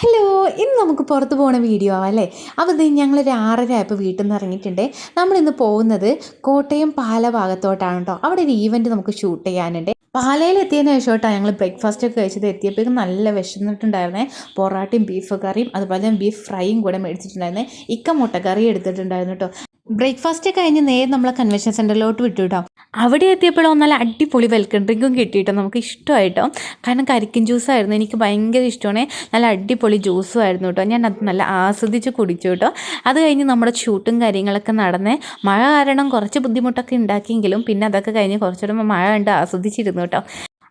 Hello, ഇന്ന് നമുക്ക് പുറത്ത് പോകുന്ന വീഡിയോ ആവല്ലേ. അപ്പോൾ ഇത് ഞങ്ങളൊരു 6:30 ആയപ്പോൾ വീട്ടിൽ നിന്ന് ഇറങ്ങിയിട്ടുണ്ട്. നമ്മളിന്ന് പോകുന്നത് കോട്ടയം പാല ഭാഗത്തോട്ടാണ് കേട്ടോ. അവിടെ ഒരു ഈവൻറ്റ് നമുക്ക് ഷൂട്ട് ചെയ്യാനുണ്ട്. പാലയിൽ എത്തിയതിന് ശേഷമായിട്ടാണ് ഞങ്ങൾ ബ്രേക്ക്ഫാസ്റ്റ് ഒക്കെ കഴിച്ചത്. എത്തിയപ്പോഴേക്കും നല്ല വിശന്നിട്ടുണ്ടായിരുന്നേ. പൊറാട്ടയും ബീഫ് കറിയും അതുപോലെ തന്നെ ബീഫ് ഫ്രൈയും കൂടെ മേടിച്ചിട്ടുണ്ടായിരുന്നേ. ഇക്ക മുട്ടക്കറി എടുത്തിട്ടുണ്ടായിരുന്നു കേട്ടോ. ബ്രേക്ക്ഫാസ്റ്റ് കഴിഞ്ഞ് നേരെ നമ്മളെ കൺവെൻഷൻ സെൻറ്ററിലോട്ട് വിട്ടു കേട്ടോ. അവിടെ എത്തിയപ്പോഴോ നല്ല അടിപൊളി വെൽക്കം ഡ്രിങ്കും കിട്ടിയിട്ടോ. നമുക്ക് ഇഷ്ടമായിട്ടോ. കാരണം കരിക്കിൻ ജ്യൂസായിരുന്നു, എനിക്ക് ഭയങ്കര ഇഷ്ടമാണ്. നല്ല അടിപൊളി ജ്യൂസും ആയിരുന്നു കേട്ടോ. ഞാൻ അത് നല്ല ആസ്വദിച്ച് കുടിച്ചു കേട്ടോ. അത് കഴിഞ്ഞ് നമ്മുടെ ഷൂട്ടും കാര്യങ്ങളൊക്കെ നടന്നേ. മഴ കാരണം കുറച്ച് ബുദ്ധിമുട്ടൊക്കെ ഉണ്ടാക്കിയെങ്കിലും പിന്നെ അതൊക്കെ കഴിഞ്ഞ് കുറച്ചുകൂടെ മഴ കണ്ട് ആസ്വദിച്ചിരുന്നു കേട്ടോ.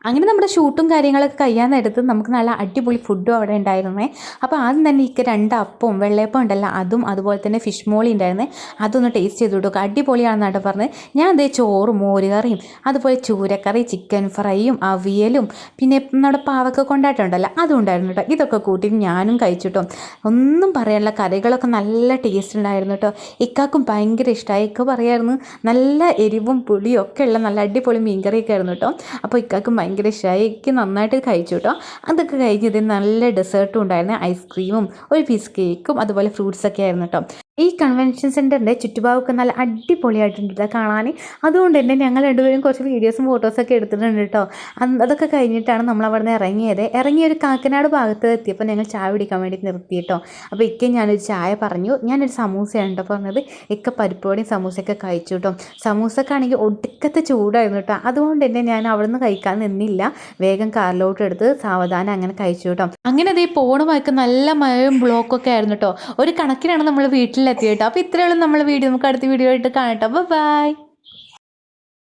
അങ്ങനെ നമ്മുടെ ഷൂട്ടും കാര്യങ്ങളൊക്കെ കഴിയാൻ നേരത്ത് നമുക്ക് നല്ല അടിപൊളി ഫുഡും അവിടെ ഉണ്ടായിരുന്നേ. അപ്പോൾ ആദ്യം തന്നെ എനിക്ക് 2 അപ്പവും വെള്ളയപ്പം ഉണ്ടല്ലോ അതും അതുപോലെ തന്നെ ഫിഷ് മോളി ഉണ്ടായിരുന്നേ. അതൊന്ന് ടേസ്റ്റ് ചെയ്ത് കൊടുക്കുക, അടിപൊളിയാണെന്നാട്ടോ പറഞ്ഞത്. ഞാൻ അതേ ചോറും മോരുകറിയും അതുപോലെ ചൂരക്കറി, ചിക്കൻ ഫ്രൈയും അവിയലും പിന്നെ നമ്മുടെ പാവക്ക കൊണ്ടാട്ടമുണ്ടല്ലോ അതും ഉണ്ടായിരുന്നു കേട്ടോ. ഇതൊക്കെ കൂട്ടി ഞാനും കഴിച്ചിട്ടോ. ഒന്നും പറയാനുള്ള കറികളൊക്കെ നല്ല ടേസ്റ്റ് ഉണ്ടായിരുന്നു കേട്ടോ. ഇക്കാക്കും ഭയങ്കര ഇഷ്ടമായി. ഇക്ക പറയായിരുന്നു നല്ല എരിവും പുളിയും ഒക്കെ ഉള്ള നല്ല അടിപൊളി മീൻകറിയൊക്കെ ആയിരുന്നു കേട്ടോ. അപ്പോൾ ഇക്കാക്കും ഭയങ്കര ഇഷ്ടമായി. എനിക്ക് നന്നായിട്ട് കഴിച്ചു കേട്ടോ. അതൊക്കെ കഴിഞ്ഞത് നല്ല ഡെസേർട്ടും ഉണ്ടായിരുന്നു, ഐസ്ക്രീമും ഒരു പീസ് കേക്കും അതുപോലെ ഫ്രൂട്ട്സൊക്കെ ആയിരുന്നു കേട്ടോ. ഈ കൺവെൻഷൻ സെൻറ്ററിൻ്റെ ചുറ്റുഭാഗമൊക്കെ നല്ല അടിപൊളിയായിട്ടുണ്ട് കാണാൻ. അതുകൊണ്ട് തന്നെ ഞങ്ങൾ രണ്ടുപേരും കുറച്ച് വീഡിയോസും ഫോട്ടോസൊക്കെ എടുത്തിട്ടുണ്ട് കേട്ടോ. അതൊക്കെ കഴിഞ്ഞിട്ടാണ് നമ്മൾ അവിടെ നിന്ന് ഇറങ്ങി ഒരു കാക്കനാട് ഭാഗത്ത് എത്തിയപ്പോൾ ഞങ്ങൾ ചായ കുടിക്കാൻ വേണ്ടി നിർത്തി കേട്ടോ. അപ്പോൾ ഇക്ക ഞാനൊരു ചായ പറഞ്ഞു, ഞാനൊരു സമൂസയാണ് കേട്ടോ പറഞ്ഞത്. ഇക്ക പരിപ്പോടെയും സമൂസയൊക്കെ കഴിച്ചു കേട്ടോ. സമൂസക്കാണെങ്കിൽ ഒടുക്കത്തെ ചൂടായിരുന്നു കേട്ടോ. അതുകൊണ്ട് തന്നെ ഞാൻ അവിടെ നിന്ന് കഴിക്കാൻ നിന്നില്ല, വേഗം കാറിലോട്ട് എടുത്ത് സാവധാനം അങ്ങനെ കഴിച്ചു കേട്ടോ. അങ്ങനെ അതേ പോണ വഴിക്ക് നല്ല മഴയും ബ്ലോക്കൊക്കെ ആയിരുന്നു കേട്ടോ. ഒരു കണക്കിനാണ് നമ്മൾ വീട്ടിലെത്തിയത് കേട്ടോ. അപ്പോൾ ഇത്രയുള്ള നമ്മളെ വീഡിയോ, നമുക്ക് അടുത്ത വീഡിയോ ആയിട്ട് കാണാം കേട്ടോ. ബൈ.